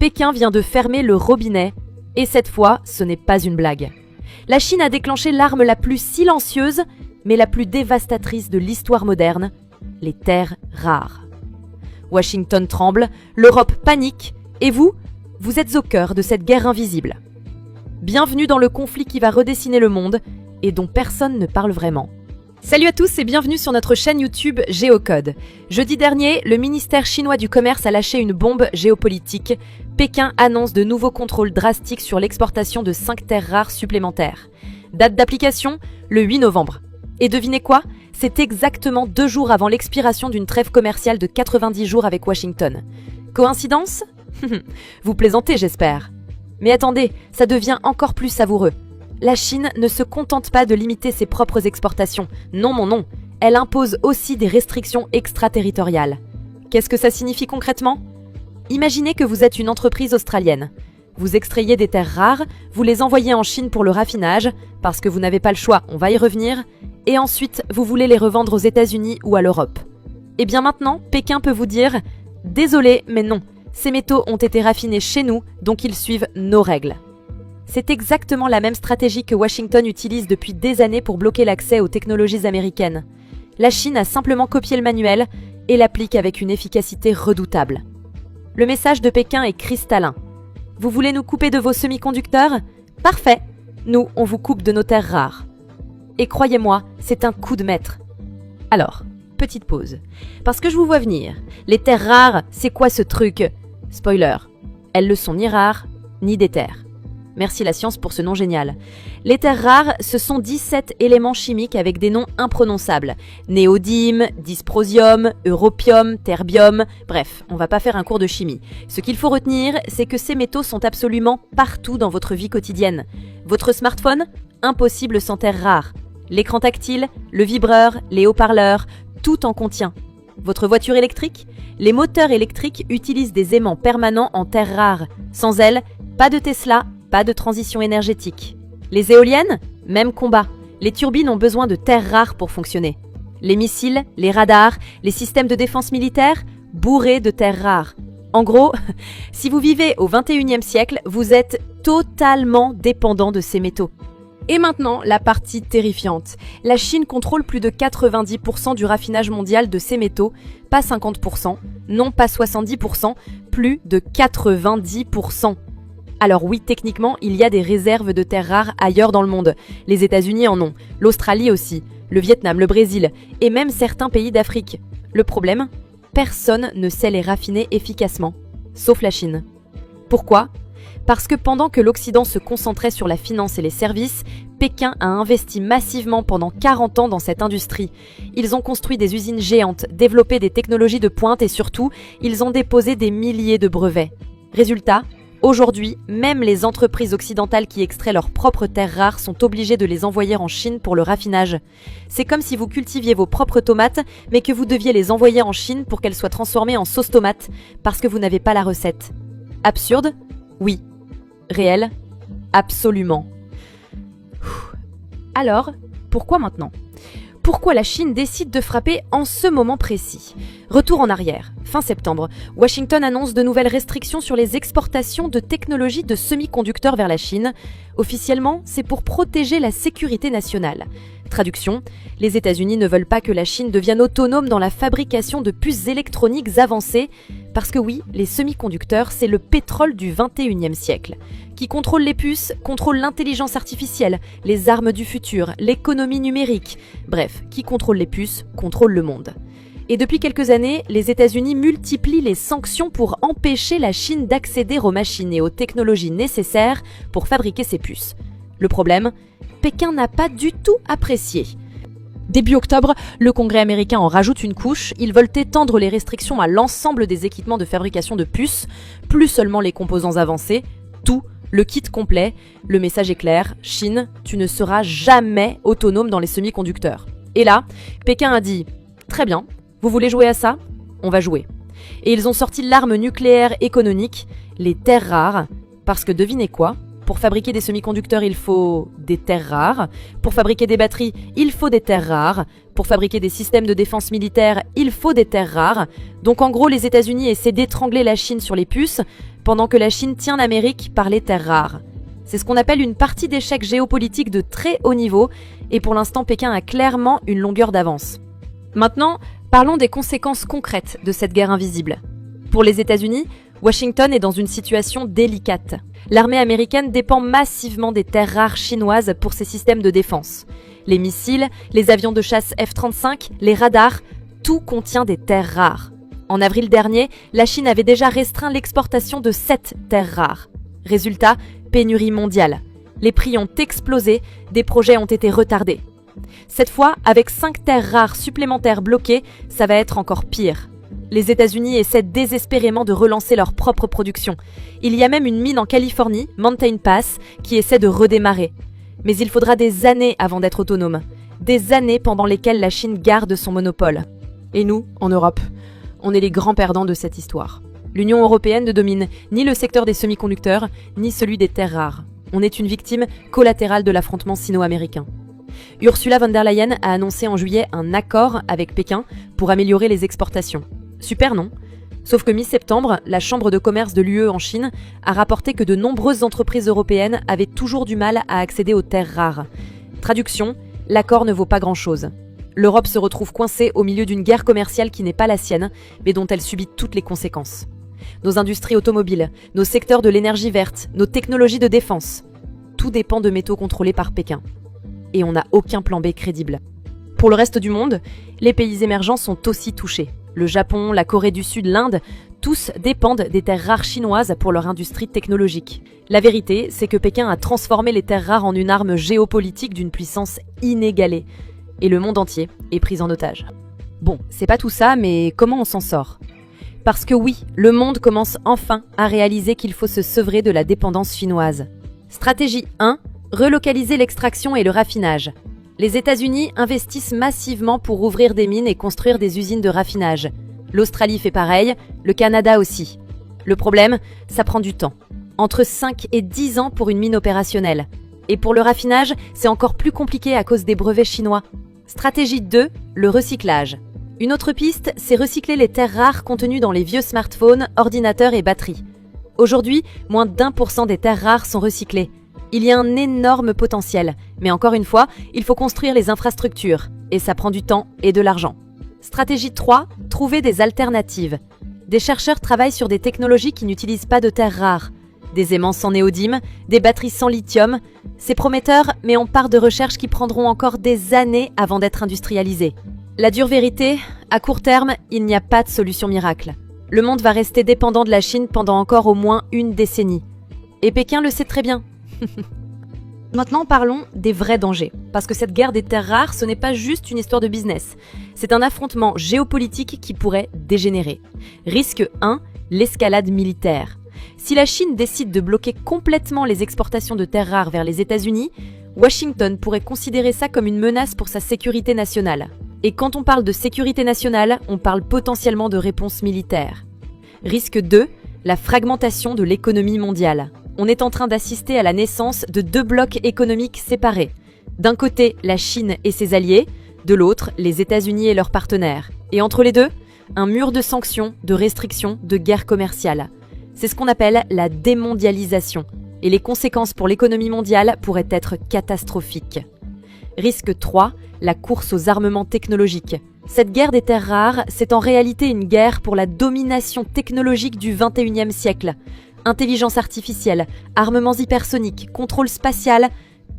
Pékin vient de fermer le robinet, et cette fois, ce n'est pas une blague. La Chine a déclenché l'arme la plus silencieuse, mais la plus dévastatrice de l'histoire moderne, les terres rares. Washington tremble, l'Europe panique, et vous êtes au cœur de cette guerre invisible. Bienvenue dans le conflit qui va redessiner le monde, et dont personne ne parle vraiment. Salut à tous et bienvenue sur notre chaîne YouTube Géocode. Jeudi dernier, le ministère chinois du commerce a lâché une bombe géopolitique. Pékin annonce de nouveaux contrôles drastiques sur l'exportation de 5 terres rares supplémentaires. Date d'application, le 8 novembre. Et devinez quoi? C'est exactement 2 jours avant l'expiration d'une trêve commerciale de 90 jours avec Washington. Coïncidence? Vous plaisantez, j'espère. Mais attendez, ça devient encore plus savoureux. La Chine ne se contente pas de limiter ses propres exportations. Non, mon non. Elle impose aussi des restrictions extraterritoriales. Qu'est-ce que ça signifie concrètement? Imaginez que vous êtes une entreprise australienne. Vous extrayez des terres rares, vous les envoyez en Chine pour le raffinage, parce que vous n'avez pas le choix, on va y revenir, et ensuite vous voulez les revendre aux États-Unis ou à l'Europe. Et bien maintenant, Pékin peut vous dire « Désolé, mais non, ces métaux ont été raffinés chez nous, donc ils suivent nos règles ». C'est exactement la même stratégie que Washington utilise depuis des années pour bloquer l'accès aux technologies américaines. La Chine a simplement copié le manuel et l'applique avec une efficacité redoutable. Le message de Pékin est cristallin. Vous voulez nous couper de vos semi-conducteurs? Parfait! Nous, on vous coupe de nos terres rares. Et croyez-moi, c'est un coup de maître. Alors, petite pause. Parce que je vous vois venir. Les terres rares, c'est quoi ce truc? Spoiler, elles ne sont ni rares, ni des terres. Merci la science pour ce nom génial. Les terres rares, ce sont 17 éléments chimiques avec des noms imprononçables. Néodyme, dysprosium, europium, terbium, bref, on va pas faire un cours de chimie. Ce qu'il faut retenir, c'est que ces métaux sont absolument partout dans votre vie quotidienne. Votre smartphone? Impossible sans terres rares. L'écran tactile, le vibreur, les haut-parleurs, tout en contient. Votre voiture électrique? Les moteurs électriques utilisent des aimants permanents en terres rares. Sans elles, pas de Tesla, pas de transition énergétique. Les éoliennes? Même combat. Les turbines ont besoin de terres rares pour fonctionner. Les missiles, les radars, les systèmes de défense militaire? Bourrés de terres rares. En gros, si vous vivez au 21e siècle, vous êtes totalement dépendant de ces métaux. Et maintenant, la partie terrifiante. La Chine contrôle plus de 90% du raffinage mondial de ces métaux, pas 50%, non pas 70%, plus de 90%. Alors oui, techniquement, il y a des réserves de terres rares ailleurs dans le monde. Les États-Unis en ont, l'Australie aussi, le Vietnam, le Brésil, et même certains pays d'Afrique. Le problème? Personne ne sait les raffiner efficacement, sauf la Chine. Pourquoi? Parce que pendant que l'Occident se concentrait sur la finance et les services, Pékin a investi massivement pendant 40 ans dans cette industrie. Ils ont construit des usines géantes, développé des technologies de pointe et surtout, ils ont déposé des milliers de brevets. Résultat? Aujourd'hui, même les entreprises occidentales qui extraient leurs propres terres rares sont obligées de les envoyer en Chine pour le raffinage. C'est comme si vous cultiviez vos propres tomates, mais que vous deviez les envoyer en Chine pour qu'elles soient transformées en sauce tomate, parce que vous n'avez pas la recette. Absurde? Oui. Réel? Absolument. Alors, pourquoi maintenant ? Pourquoi la Chine décide de frapper en ce moment précis? Retour en arrière. Fin septembre, Washington annonce de nouvelles restrictions sur les exportations de technologies de semi-conducteurs vers la Chine. Officiellement, c'est pour protéger la sécurité nationale. Traduction, les États-Unis ne veulent pas que la Chine devienne autonome dans la fabrication de puces électroniques avancées, parce que oui, les semi-conducteurs, c'est le pétrole du 21e siècle. Qui contrôle les puces, contrôle l'intelligence artificielle, les armes du futur, l'économie numérique. Bref, qui contrôle les puces, contrôle le monde. Et depuis quelques années, les États-Unis multiplient les sanctions pour empêcher la Chine d'accéder aux machines et aux technologies nécessaires pour fabriquer ces puces. Le problème? Pékin n'a pas du tout apprécié. Début octobre, le Congrès américain en rajoute une couche. Ils veulent étendre les restrictions à l'ensemble des équipements de fabrication de puces, plus seulement les composants avancés, tout, le kit complet. Le message est clair, Chine, tu ne seras jamais autonome dans les semi-conducteurs. Et là, Pékin a dit « Très bien, vous voulez jouer à ça? On va jouer. » Et ils ont sorti l'arme nucléaire économique, les terres rares, parce que devinez quoi? Pour fabriquer des semi-conducteurs, il faut des terres rares. Pour fabriquer des batteries, il faut des terres rares. Pour fabriquer des systèmes de défense militaire, il faut des terres rares. Donc en gros, les États-Unis essaient d'étrangler la Chine sur les puces, pendant que la Chine tient l'Amérique par les terres rares. C'est ce qu'on appelle une partie d'échec géopolitique de très haut niveau, et pour l'instant Pékin a clairement une longueur d'avance. Maintenant, parlons des conséquences concrètes de cette guerre invisible. Pour les États-Unis, Washington est dans une situation délicate. L'armée américaine dépend massivement des terres rares chinoises pour ses systèmes de défense. Les missiles, les avions de chasse F-35, les radars, tout contient des terres rares. En avril dernier, la Chine avait déjà restreint l'exportation de 7 terres rares. Résultat, pénurie mondiale. Les prix ont explosé, des projets ont été retardés. Cette fois, avec 5 terres rares supplémentaires bloquées, ça va être encore pire. Les États-Unis essaient désespérément de relancer leur propre production. Il y a même une mine en Californie, Mountain Pass, qui essaie de redémarrer. Mais il faudra des années avant d'être autonome. Des années pendant lesquelles la Chine garde son monopole. Et nous, en Europe, on est les grands perdants de cette histoire. L'Union européenne ne domine ni le secteur des semi-conducteurs, ni celui des terres rares. On est une victime collatérale de l'affrontement sino-américain. Ursula von der Leyen a annoncé en juillet un accord avec Pékin pour améliorer les exportations. Super, non? Sauf que mi-septembre, la Chambre de commerce de l'UE en Chine a rapporté que de nombreuses entreprises européennes avaient toujours du mal à accéder aux terres rares. Traduction, l'accord ne vaut pas grand-chose. L'Europe se retrouve coincée au milieu d'une guerre commerciale qui n'est pas la sienne, mais dont elle subit toutes les conséquences. Nos industries automobiles, nos secteurs de l'énergie verte, nos technologies de défense, tout dépend de métaux contrôlés par Pékin. Et on n'a aucun plan B crédible. Pour le reste du monde, les pays émergents sont aussi touchés. Le Japon, la Corée du Sud, l'Inde, tous dépendent des terres rares chinoises pour leur industrie technologique. La vérité, c'est que Pékin a transformé les terres rares en une arme géopolitique d'une puissance inégalée. Et le monde entier est pris en otage. Bon, c'est pas tout ça, mais comment on s'en sort? Parce que oui, le monde commence enfin à réaliser qu'il faut se sevrer de la dépendance chinoise. Stratégie 1, relocaliser l'extraction et le raffinage. Les États-Unis investissent massivement pour ouvrir des mines et construire des usines de raffinage. L'Australie fait pareil, le Canada aussi. Le problème, ça prend du temps. Entre 5 et 10 ans pour une mine opérationnelle. Et pour le raffinage, c'est encore plus compliqué à cause des brevets chinois. Stratégie 2, le recyclage. Une autre piste, c'est recycler les terres rares contenues dans les vieux smartphones, ordinateurs et batteries. Aujourd'hui, moins d'1% des terres rares sont recyclées. Il y a un énorme potentiel, mais encore une fois, il faut construire les infrastructures, et ça prend du temps et de l'argent. Stratégie 3, trouver des alternatives. Des chercheurs travaillent sur des technologies qui n'utilisent pas de terres rares. Des aimants sans néodyme, des batteries sans lithium. C'est prometteur, mais on part de recherches qui prendront encore des années avant d'être industrialisées. La dure vérité, à court terme, il n'y a pas de solution miracle. Le monde va rester dépendant de la Chine pendant encore au moins une décennie. Et Pékin le sait très bien. Maintenant, parlons des vrais dangers. Parce que cette guerre des terres rares, ce n'est pas juste une histoire de business. C'est un affrontement géopolitique qui pourrait dégénérer. Risque 1, l'escalade militaire. Si la Chine décide de bloquer complètement les exportations de terres rares vers les États-Unis, Washington pourrait considérer ça comme une menace pour sa sécurité nationale. Et quand on parle de sécurité nationale, on parle potentiellement de réponse militaire. Risque 2, la fragmentation de l'économie mondiale. On est en train d'assister à la naissance de 2 blocs économiques séparés. D'un côté, la Chine et ses alliés, de l'autre, les États-Unis et leurs partenaires. Et entre les deux, un mur de sanctions, de restrictions, de guerre commerciale. C'est ce qu'on appelle la démondialisation. Et les conséquences pour l'économie mondiale pourraient être catastrophiques. Risque 3, la course aux armements technologiques. Cette guerre des terres rares, c'est en réalité une guerre pour la domination technologique du XXIe siècle. Intelligence artificielle, armements hypersoniques, contrôle spatial,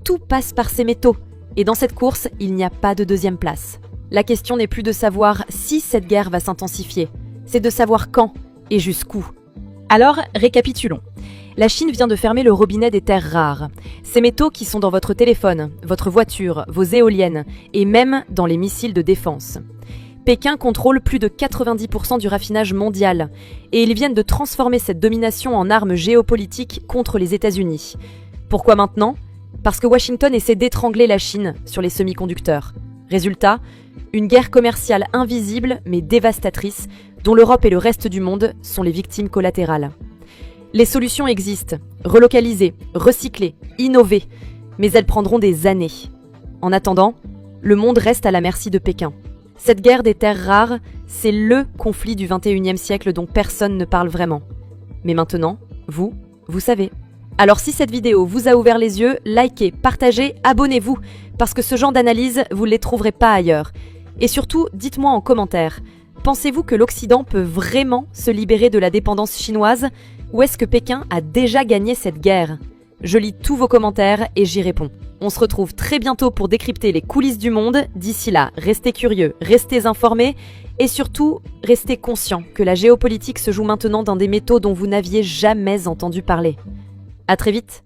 tout passe par ces métaux. Et dans cette course, il n'y a pas de deuxième place. La question n'est plus de savoir si cette guerre va s'intensifier, c'est de savoir quand et jusqu'où. Alors, récapitulons. La Chine vient de fermer le robinet des terres rares. Ces métaux qui sont dans votre téléphone, votre voiture, vos éoliennes et même dans les missiles de défense. Pékin contrôle plus de 90% du raffinage mondial et ils viennent de transformer cette domination en arme géopolitique contre les États-Unis. Pourquoi maintenant? Parce que Washington essaie d'étrangler la Chine sur les semi-conducteurs. Résultat, une guerre commerciale invisible mais dévastatrice dont l'Europe et le reste du monde sont les victimes collatérales. Les solutions existent, relocaliser, recycler, innover, mais elles prendront des années. En attendant, le monde reste à la merci de Pékin. Cette guerre des terres rares, c'est LE conflit du XXIe siècle dont personne ne parle vraiment. Mais maintenant, vous savez. Alors si cette vidéo vous a ouvert les yeux, likez, partagez, abonnez-vous, parce que ce genre d'analyse, vous ne les trouverez pas ailleurs. Et surtout, dites-moi en commentaire, pensez-vous que l'Occident peut vraiment se libérer de la dépendance chinoise, ou est-ce que Pékin a déjà gagné cette guerre? Je lis tous vos commentaires et j'y réponds. On se retrouve très bientôt pour décrypter les coulisses du monde. D'ici là, restez curieux, restez informés et surtout, restez conscients que la géopolitique se joue maintenant dans des métaux dont vous n'aviez jamais entendu parler. À très vite!